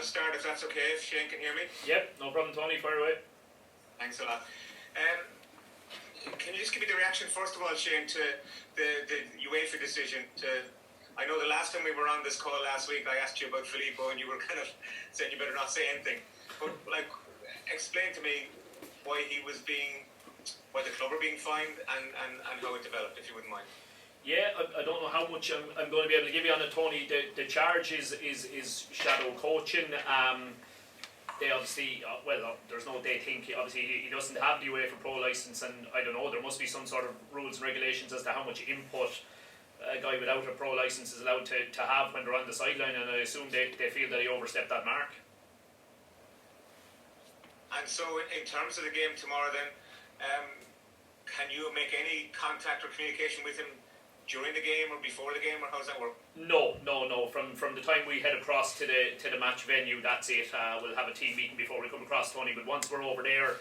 start, if that's okay, if Shane can hear me. Yep, no problem, Tony, fire away. Thanks a lot. Can you just give me the reaction, first of all, Shane, to the UEFA decision? I know the last time we were on this call last week, I asked you about Filippo, and you were kind of saying you better not say anything. But, explain to me why the club are being fined and how it developed, if you wouldn't mind. Yeah, I don't know how much I'm going to be able to give you on it, Tony. The charge is shadow coaching. They obviously, there's no, they think, obviously he doesn't have the UEFA Pro licence, and I don't know, there must be some sort of rules and regulations as to how much input a guy without a pro licence is allowed to have when they're on the sideline, and I assume they feel that he overstepped that mark. And so in terms of the game tomorrow then, can you make any contact or communication with him during the game or before the game, or how does that work? No. From the time we head across to the match venue, that's it. We'll have a team meeting before we come across, Tony. But once we're over there,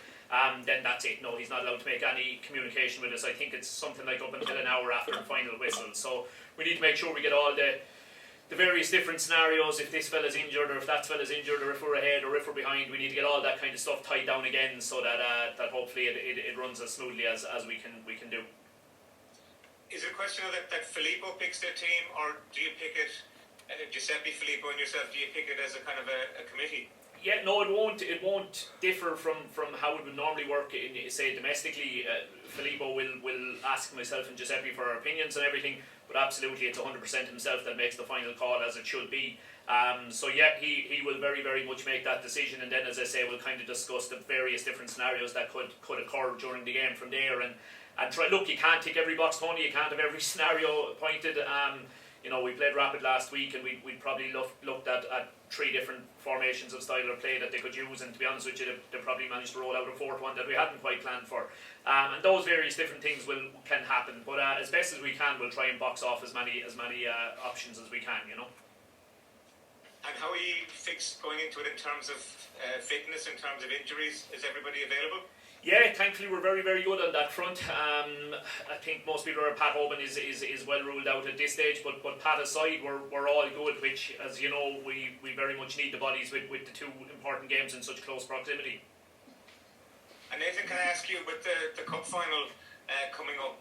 then that's it. No, he's not allowed to make any communication with us. I think it's something like up until an hour after the final whistle. So we need to make sure we get all the various different scenarios. If this fella's injured, or if that fella's injured, or if we're ahead, or if we're behind, we need to get all that kind of stuff tied down again, so that that hopefully it runs as smoothly as we can do. Is it a question of that Filippo picks their team, or do you pick it, Giuseppe, Filippo and yourself, do you pick it as a kind of a committee? Yeah, no, it won't differ from how it would normally work in, say, domestically. Filippo will ask myself and Giuseppe for our opinions and everything, but absolutely it's 100% himself that makes the final call, as it should be. So yeah, he will very, very much make that decision, and then, as I say, we'll kind of discuss the various different scenarios that could occur during the game from there, and try. Look, you can't tick every box, Tony. You can't have every scenario pointed. We played Rapid last week, and we probably looked at 3 different formations of style of play that they could use, and to be honest with you, they probably managed to roll out a 4th one that we hadn't quite planned for. And those various different things can happen, but as best as we can, we'll try and box off as many options as we can, And how are you fixed going into it in terms of fitness, in terms of injuries? Is everybody available? Yeah, thankfully we're very, very good on that front. I think most people are Pat Hoban is well ruled out at this stage, but Pat aside, we're all good, which, as you know, we very much need the bodies with the 2 important games in such close proximity. And Nathan, can I ask you, with the cup final coming up,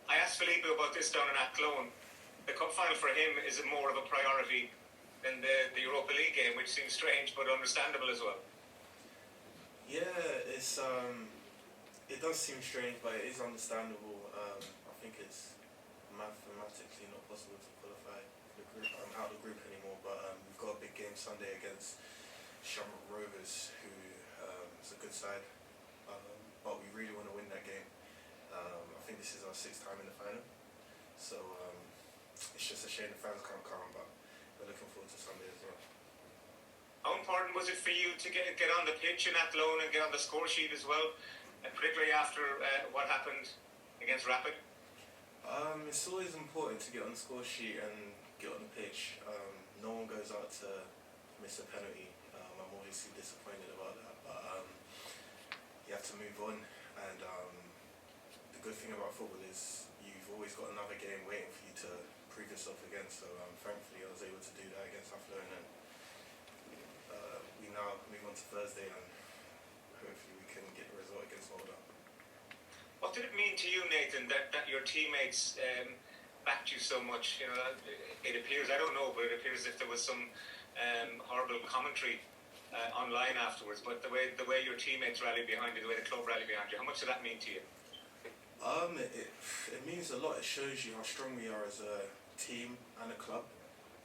I asked Filippo about this down in Athlone. The cup final for him is more of a priority than the Europa League game, which seems strange but understandable as well. Yeah, it does seem strange, but it is understandable. I think it's mathematically not possible to qualify for the group. I'm out of the group anymore, but we've got a big game Sunday against Shamrock Rovers, who is a good side, but we really want to win that game. I think this is our 6th time in the final, so it's just a shame the fans can't come, but we're looking forward to Sunday as well. How important was it for you to get on the pitch in Athlone and get on the score sheet as well, particularly after what happened against Rapid? It's always important to get on the score sheet and get on the pitch. No one goes out to miss a penalty. I'm obviously disappointed about that, but you have to move on. And the good thing about football is you've always got another game waiting for you to prove yourself again. So thankfully I was able to do that against Athlone, and we now move on to Thursday, and hopefully we can get a result against Molde. What did it mean to you, Nathan, that your teammates backed you so much? It appears, I don't know, but it appears as if there was some horrible commentary online afterwards, but the way your teammates rallied behind you, the way the club rallied behind you, how much did that mean to you? It means a lot. It shows you how strong we are as a team and a club.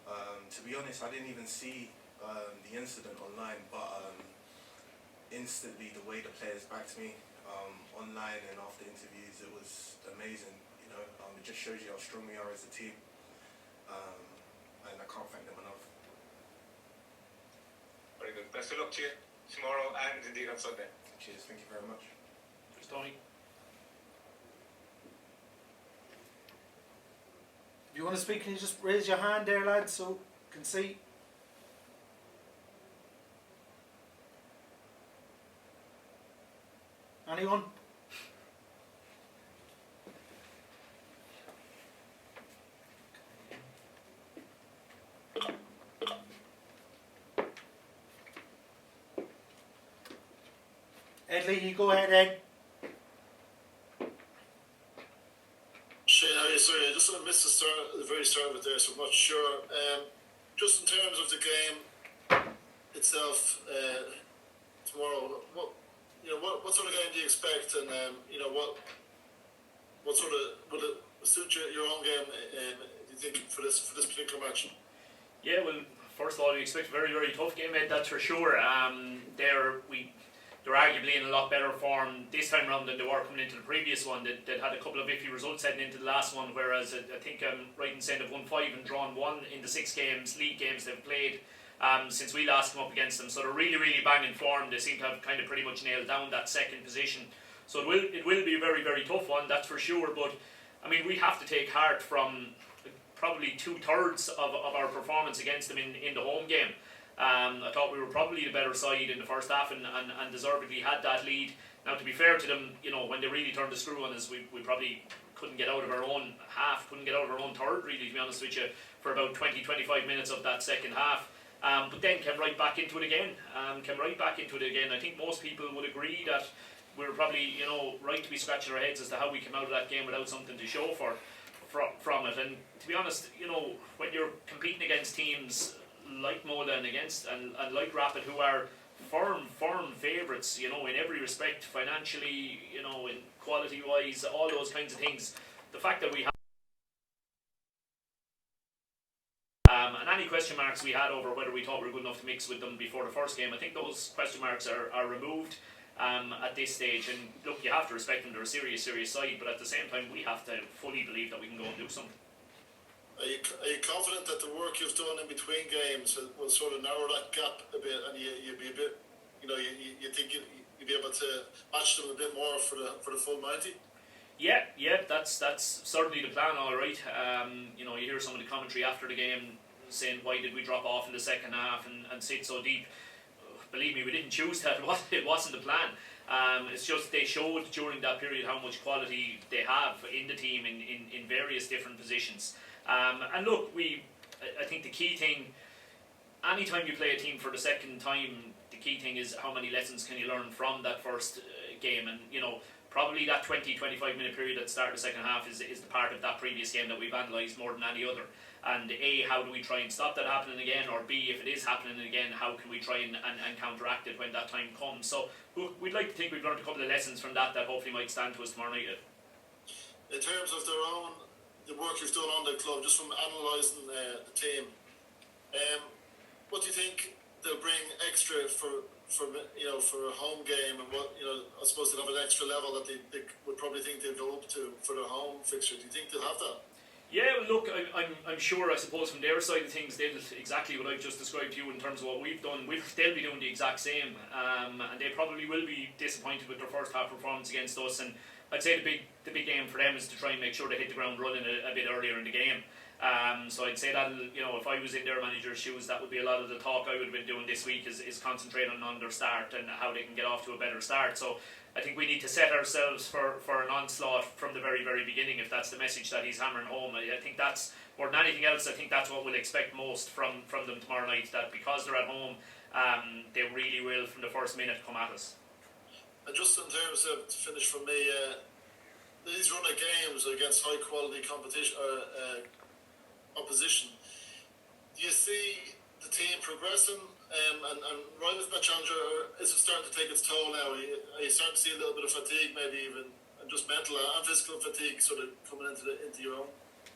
To be honest, I didn't even see the incident online, but instantly the way the players backed me online and after interviews, it was amazing. It just shows you how strong we are as a team, and I can't thank them enough. Very good. Best of luck to you tomorrow and indeed on Sunday. Cheers. Thank you very much. Thanks, Tony. If you want to speak, can you just raise your hand there, lads, so you can see? Anyone? Ed Leahy, go ahead, Ed. Shane, how are you? Sorry, I just sort of missed the very start of it there, so I'm not sure. Just in terms of the game itself tomorrow, what sort of game do you expect, and what sort of would it suit your own game? Do you think for this particular match? Yeah, well, first of all, we expect a very, very tough game, Ed, that's for sure. They're arguably in a lot better form this time round than they were coming into the previous one. They'd had a couple of iffy results heading into the last one, whereas I think I'm right in saying they've won 5 and drawn 1 in the 6 league games they've played since we last come up against them. So they're really, really banging form. They seem to have kind of pretty much nailed down that second position. So it will be a very, very tough one, that's for sure. But I mean, we have to take heart from probably 2/3 of our performance against them in the home game. I thought we were probably the better side in the first half and deservedly had that lead. Now, to be fair to them, when they really turned the screw on us, we probably couldn't get out of our own half, couldn't get out of our own third, really, to be honest with you, for about 20-25 minutes of that second half. But then came right back into it again. I think most people would agree that we were probably, right to be scratching our heads as to how we came out of that game without something to show from it. And to be honest, when you're competing against teams like Molde and like Rapid, who are firm favourites, in every respect, financially, in quality wise, all those kinds of things, the fact that we have and any question marks we had over whether we thought we were good enough to mix with them before the first game, I think those question marks are removed at this stage. And look, you have to respect them, they're a serious side, but at the same time we have to fully believe that we can go and do something. Are you confident that the work you've done in between games will sort of narrow that gap a bit, and you'll be a bit, you think you'll be able to match them a bit more for the full 90? Yeah, that's certainly the plan, all right. You hear some of the commentary after the game saying, why did we drop off in the second half and sit so deep? Believe me, we didn't choose that. It wasn't the plan. It's just they showed during that period how much quality they have in the team in various different positions. And look, I think the key thing, anytime you play a team for the second time, the key thing is how many lessons can you learn from that first game. And probably that 20-25 minute period at the start of the second half is the part of that previous game that we've analysed more than any other. And A, how do we try and stop that happening again? Or B, if it is happening again, how can we try and counteract it when that time comes? So we'd like to think we've learned a couple of lessons from that hopefully might stand to us tomorrow night. In terms of the work you've done on the club, just from analysing the team, what do you think they'll bring extra for a home game, and what I suppose they'll have an extra level that they would probably think they'll go up to for their home fixture? Do you think they'll have that? Yeah, well, look, I'm sure, I suppose, from their side of things, they'll exactly what I've just described to you in terms of what we've done. They'll be doing the exact same, and they probably will be disappointed with their first half performance against us. And I'd say the big game for them is to try and make sure they hit the ground running a bit earlier in the game. So I'd say that, if I was in their manager's shoes, that would be a lot of the talk I would have been doing this week is concentrating on their start and how they can get off to a better start. So I think we need to set ourselves for an onslaught from the very, very beginning, if that's the message that he's hammering home. I think that's, more than anything else, I think that's what we'll expect most from them tomorrow night, that because they're at home, they really will, from the first minute, come at us. And just in terms of, to finish from me, these run of games against high quality competition opposition, do you see the team progressing and rising to that challenge, or is it starting to take its toll now? Are you starting to see a little bit of fatigue, maybe even, and just mental and physical fatigue sort of coming into your own?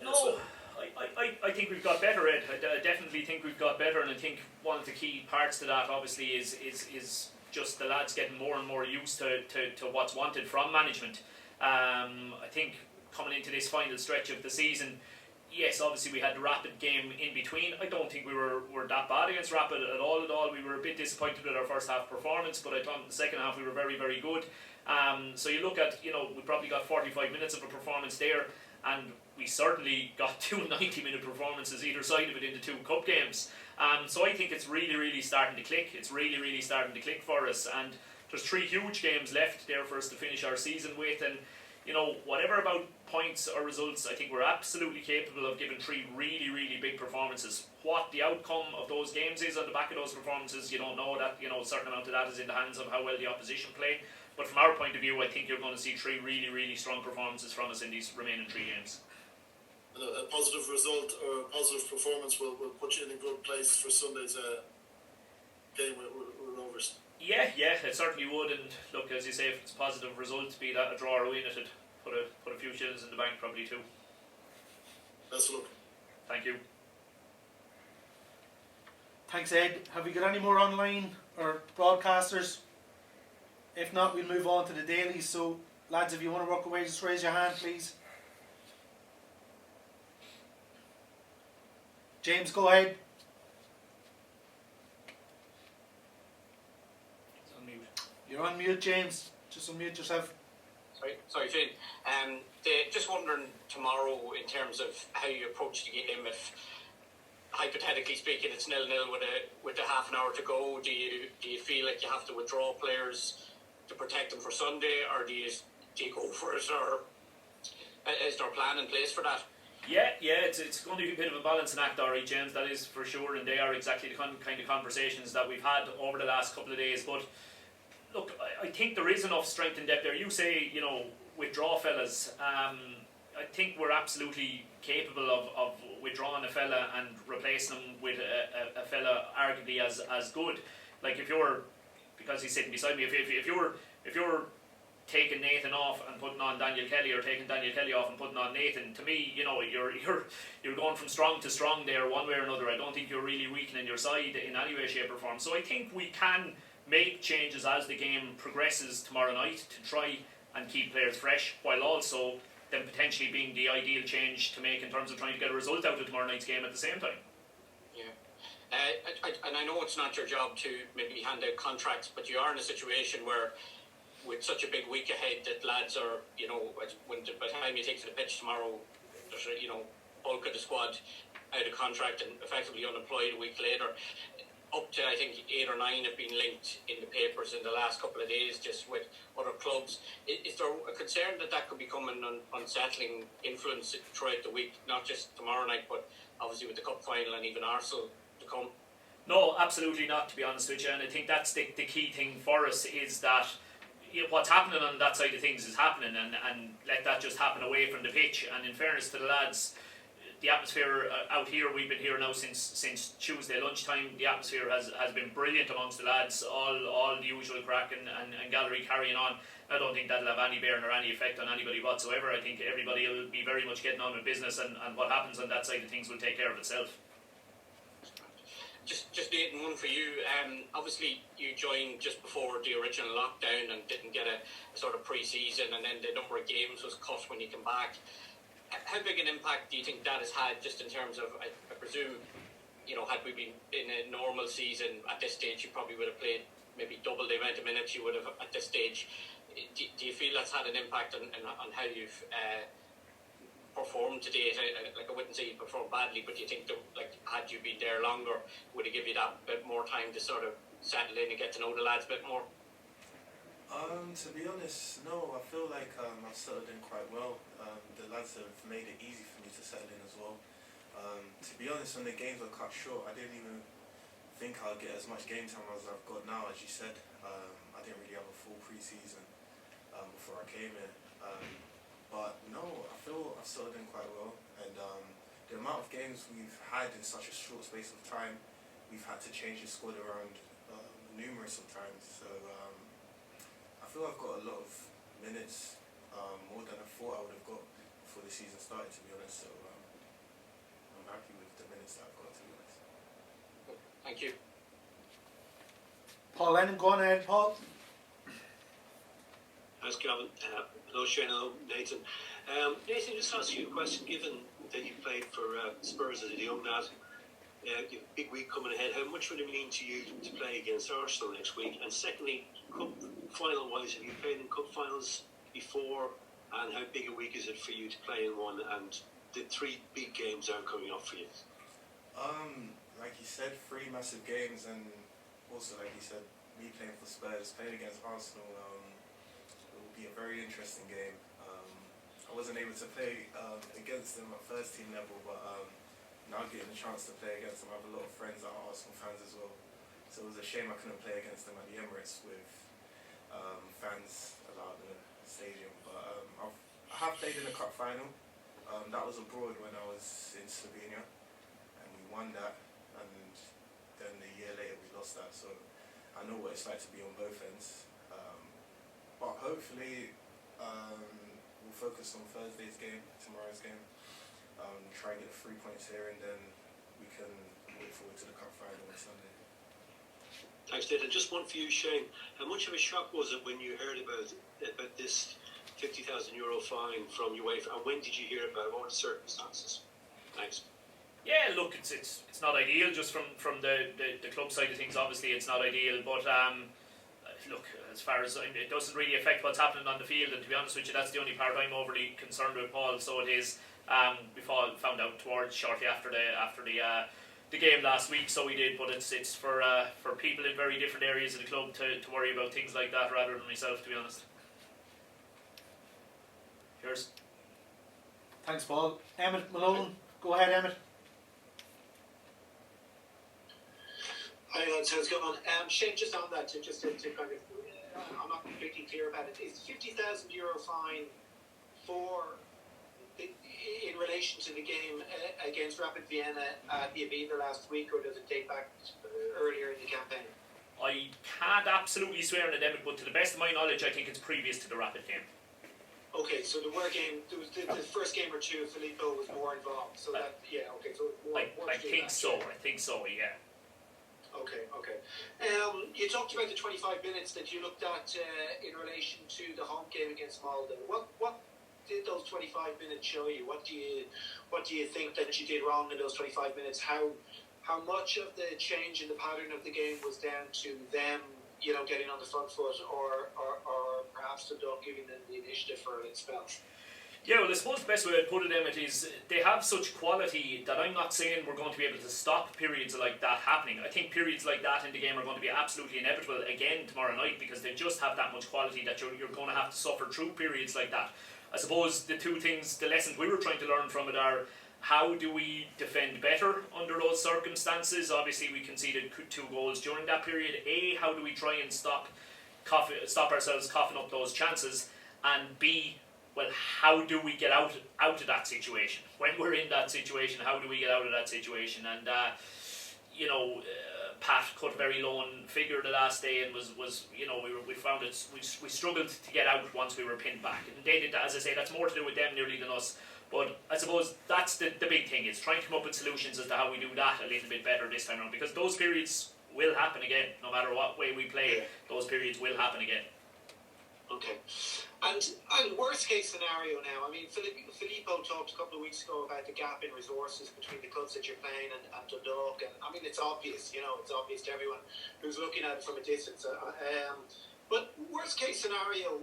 No, I think we've got better, Ed. I definitely think we've got better, and I think one of the key parts to that obviously is just the lads getting more and more used to what's wanted from management. I think coming into this final stretch of the season, yes, obviously we had the Rapid game in between. I don't think we were that bad against Rapid at all. We were a bit disappointed with our first half performance, but I thought in the second half we were very, very good. So you look at, we probably got 45 minutes of a performance there, and we certainly got 2 90-minute performances either side of it in the 2 cup games. So I think it's really, really starting to click. It's really, really starting to click for us, and there's 3 huge games left there for us to finish our season with, and whatever about points or results, I think we're absolutely capable of giving 3 really, really big performances. What the outcome of those games is on the back of those performances, you don't know. That, a certain amount of that is in the hands of how well the opposition play. But from our point of view, I think you're going to see 3 really, really strong performances from us in these remaining 3 games. And a positive result or a positive performance will put you in a good place for Sunday's game with Rovers. Yeah, it certainly would. And look, as you say, if it's a positive result, be that a draw or a win, it'd put a few shillings in the bank probably too. Best of luck. Thank you. Thanks, Ed. Have we got any more online or broadcasters? If not, we'll move on to the dailies. So, lads, if you want to work away, just raise your hand, please. James, go ahead. It's on mute. You're on mute, James. Just unmute yourself. Sorry, Shane. Just wondering tomorrow in terms of how you approach the game. If hypothetically speaking, it's 0-0 with a half an hour to go, do you feel like you have to withdraw players to protect them for Sunday, or do you go for it, or is there a plan in place for that? Yeah, it's going to be a bit of a balancing act, alright, James, that is for sure, and they are exactly the kind of conversations that we've had over the last couple of days. But look, I think there is enough strength in depth there. You say, withdraw fellas. I think we're absolutely capable of withdrawing a fella and replacing him with a fella arguably as good. Like if you're, because he's sitting beside me, if you're taking Nathan off and putting on Daniel Kelly, or taking Daniel Kelly off and putting on Nathan, to me, you're going from strong to strong there one way or another. I don't think you're really weakening your side in any way, shape or form. So I think we can make changes as the game progresses tomorrow night to try and keep players fresh, while also then potentially being the ideal change to make in terms of trying to get a result out of tomorrow night's game at the same time. Yeah. And I know it's not your job to maybe hand out contracts, but you are in a situation where, with such a big week ahead, that lads are, by the time you take to the pitch tomorrow, there's bulk of the squad out of contract and effectively unemployed a week later. Up to, I think, 8 or 9 have been linked in the papers in the last couple of days, just with other clubs. Is there a concern that could become an unsettling influence throughout the week, not just tomorrow night, but obviously with the cup final and even Arsenal to come? No, absolutely not, to be honest with you. And I think that's the key thing for us, is that what's happening on that side of things is happening, and let that just happen away from the pitch. And in fairness to the lads, the atmosphere out here, we've been here now since Tuesday lunchtime. The atmosphere has been brilliant amongst the lads, all the usual crack and gallery carrying on. I don't think that'll have any bearing or any effect on anybody whatsoever. I think everybody will be very much getting on with business, and what happens on that side of things will take care of itself. Just Nathan, one for you. Obviously, you joined just before the original lockdown and didn't get a sort of pre-season, and then the number of games was cut when you came back. How big an impact do you think that has had, just in terms of, I presume, had we been in a normal season at this stage, you probably would have played maybe double the amount of minutes you would have at this stage. Do you feel that's had an impact on how you've performed today? I wouldn't say you performed badly, but do you think that, had you been there longer, would it give you that bit more time to sort of settle in and get to know the lads a bit more? To be honest, no. I feel like I've settled in quite well. The lads have made it easy for me to settle in as well. To be honest, when the games were cut short, I didn't even think I'll get as much game time as I've got now. As you said, I didn't really have a full pre-season before I came in. But no, I feel I've settled in quite well. And the amount of games we've had in such a short space of time, we've had to change the squad around numerous of times. So I feel I've got a lot of minutes, more than I thought I would have got before the season started, to be honest. So I'm happy with the minutes that I've got, to be honest. Thank you. Paul Lennon, go on ahead, Paul. Thanks, Gavin. Hello, Shane. Hello, Nathan. Nathan, just ask you a question. Given that you played for Spurs as a young lad, you have a big week coming ahead. How much would it mean to you to play against Arsenal next week? And secondly, cup final-wise, have you played in cup finals before? And how big a week is it for you to play in one? And the 3 big games are coming up for you. Like you said, 3 massive games, and also, like you said, me playing for Spurs, playing against Arsenal, it will be a very interesting game. I wasn't able to play against them at first team level, but now getting the chance to play against them, I have a lot of friends that are Arsenal fans as well. So it was a shame I couldn't play against them at the Emirates with fans allowed in the stadium. But I have played in a cup final. That was abroad when I was in Slovenia, and we won that. And then a year later we lost that. So I know what it's like to be on both ends. But hopefully we'll focus on Thursday's game, tomorrow's game. Try and get the 3 points here, and then we can look forward to the cup final on Sunday. Thanks, Nathan. Just one for you, Shane. How much of a shock was it when you heard about this €50,000 fine from UEFA, and when did you hear about it? What were the circumstances? Thanks. Yeah, look, it's not ideal just from the club side of things. Obviously, it's not ideal, but look, as far as it doesn't really affect what's happening on the field. And to be honest with you, that's the only part I'm overly concerned with, Paul. So it is. We found out shortly after the game last week, so we did. But it's for people in very different areas of the club to worry about things like that rather than myself, to be honest. Cheers. Thanks, Paul. Emmett Malone, go ahead, Emmett. Hi, lads, how's it going? Shane, just on that, to kind of, I'm not completely clear about it. Is the €50,000 fine in relation to the game against Rapid Vienna at the Aviva last week, or does it date back earlier in the campaign? I can't absolutely swear on it, Emmett, but to the best of my knowledge, I think it's previous to the Rapid game. Okay, so there was the first game or two, Filippo was more involved. So that, yeah, okay, so more I think so. I think so. Yeah. Okay. You talked about the 25 minutes that you looked at in relation to the home game against Molde. What did those 25 minutes show you? What do you think that you did wrong in those 25 minutes? How much of the change in the pattern of the game was down to them, getting on the front foot, or perhaps Dundalk giving them the initiative for a spell? Yeah, well, I suppose the best way to put it, Emmett, is they have such quality that I'm not saying we're going to be able to stop periods like that happening. I think periods like that in the game are going to be absolutely inevitable again tomorrow night, because they just have that much quality that you're going to have to suffer through periods like that. I suppose the lessons we were trying to learn from it are, how do we defend better under those circumstances? Obviously, we conceded 2 goals during that period. A, how do we try and stop ourselves coughing up those chances? And B, well, how do we get out of that situation? When we're in that situation, how do we get out of that situation? And Pat cut a very low figure the last day, and was we found it, we struggled to get out once we were pinned back. And they did that, as I say, that's more to do with them nearly than us. But I suppose that's the big thing, is trying to come up with solutions as to how we do that a little bit better this time around, because those periods will happen again. No matter what way we play, those periods will happen again. Okay. And worst case scenario now, I mean, Filippo talked a couple of weeks ago about the gap in resources between the clubs that you're playing and Dundalk, and I mean, it's obvious, it's obvious to everyone who's looking at it from a distance. But worst case scenario,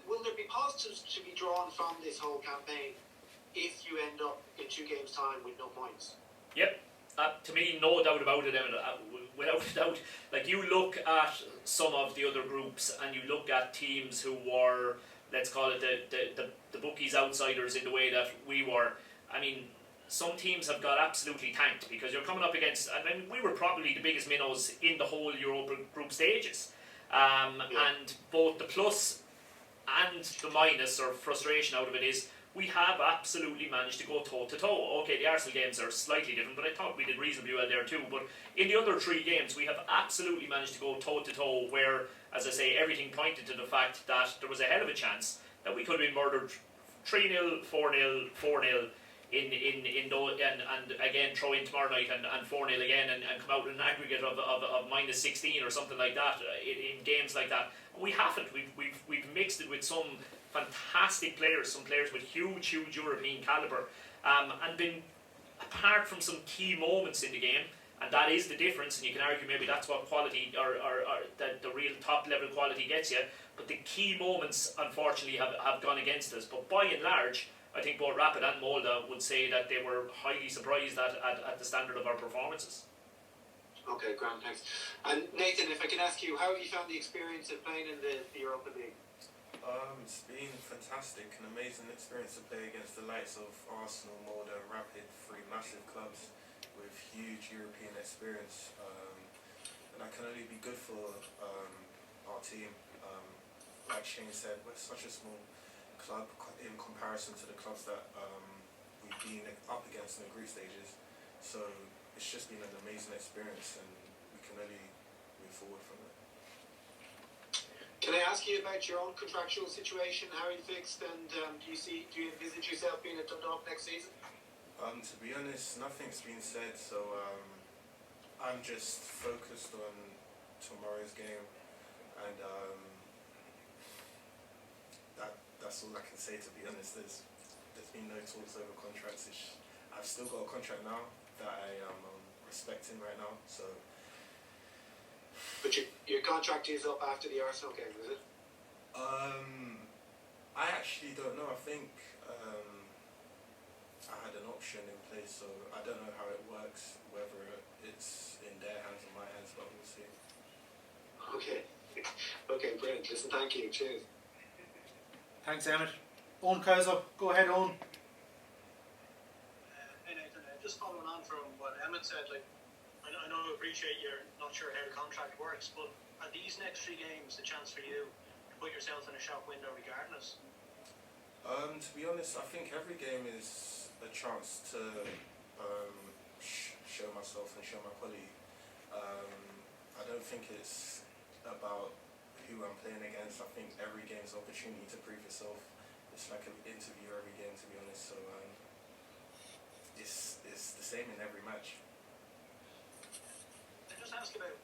will there be positives to be drawn from this whole campaign if you end up in 2 games' time with no points? Yep. To me, no doubt about it, Emmett. Without a doubt. Like, you look at some of the other groups, and you look at teams who were, let's call it the bookies outsiders in the way that we were. I mean, some teams have got absolutely tanked, because you're coming up against, I mean, we were probably the biggest minnows in the whole Europa group stages. And both the plus and the minus, or frustration out of it, is we have absolutely managed to go toe-to-toe. Okay, the Arsenal games are slightly different, but I thought we did reasonably well there too. But in the other 3 games, we have absolutely managed to go toe-to-toe, where, as I say, everything pointed to the fact that there was a hell of a chance that we could have been murdered 3-0, 4-0, 4-0 in those, and again throw in tomorrow night and 4-0 again, and come out with an aggregate of minus 16 or something like that in games like that. We haven't. We've mixed it with some fantastic players, some players with huge European calibre, and been apart from some key moments in the game, and that is the difference. And you can argue maybe that's what quality or that the real top level quality gets you. But the key moments, unfortunately, have gone against us. But by and large, I think both Rapid and Molde would say that they were highly surprised at the standard of our performances. Okay, grand, thanks. And Nathan, if I can ask you, how have you found the experience of playing in the Europa League? It's been fantastic, an amazing experience to play against the likes of Arsenal, Molde, Rapid, 3 massive clubs with huge European experience, and that can only be good for our team. Like Shane said, we're such a small club in comparison to the clubs that we've been up against in the group stages. So it's just been an amazing experience, and we can only move forward from it. Can I ask you about your own contractual situation? How are you fixed? And do you envisage yourself being at Dundalk next season? To be honest, nothing's been said, so I'm just focused on tomorrow's game, and that's all I can say. To be honest, there's been no talks over contracts. I've still got a contract now that I am respecting right now, so. But your contract is up after the Arsenal game, is it? I actually don't know. I think I had an option in place, so I don't know how it works, whether it's in their hands or my hands, but we'll see. Okay. Okay, brilliant. Listen, thank you. Cheers. Thanks, Emmett. Owen Kaiser, go ahead, Owen. Hey Nathan, just following on from what Emmett said, like I know, appreciate you're not sure how the contract works, but are these next 3 games a chance for you to put yourself in a shop window regardless? To be honest, I think every game is a chance to show myself and show my quality. I don't think it's about who I'm playing against. I think every game is an opportunity to prove yourself. It's like an interview every game, to be honest. So it's the same in every match. I just ask about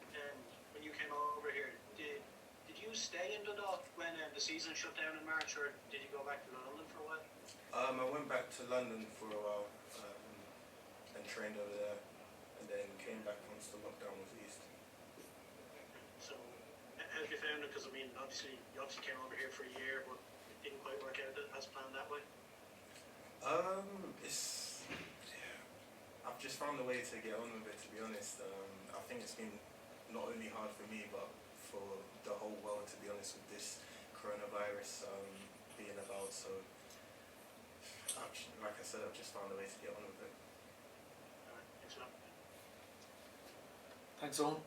when you came over here. Did you stay in Dundalk when the season shut down in March, or did you go back to London for a while? I went back to London for a while and trained over there, and then came back once the lockdown was eased. So, how have you found it? Because I mean, you obviously came over here for a year, but it didn't quite work out as planned that way. I've just found a way to get on with it. To be honest, I think it's been not only hard for me, but for the whole world. To be honest, with this coronavirus being about, so like I said, I've just found a way to get on with it. All right, thanks a lot. Thanks, Owen.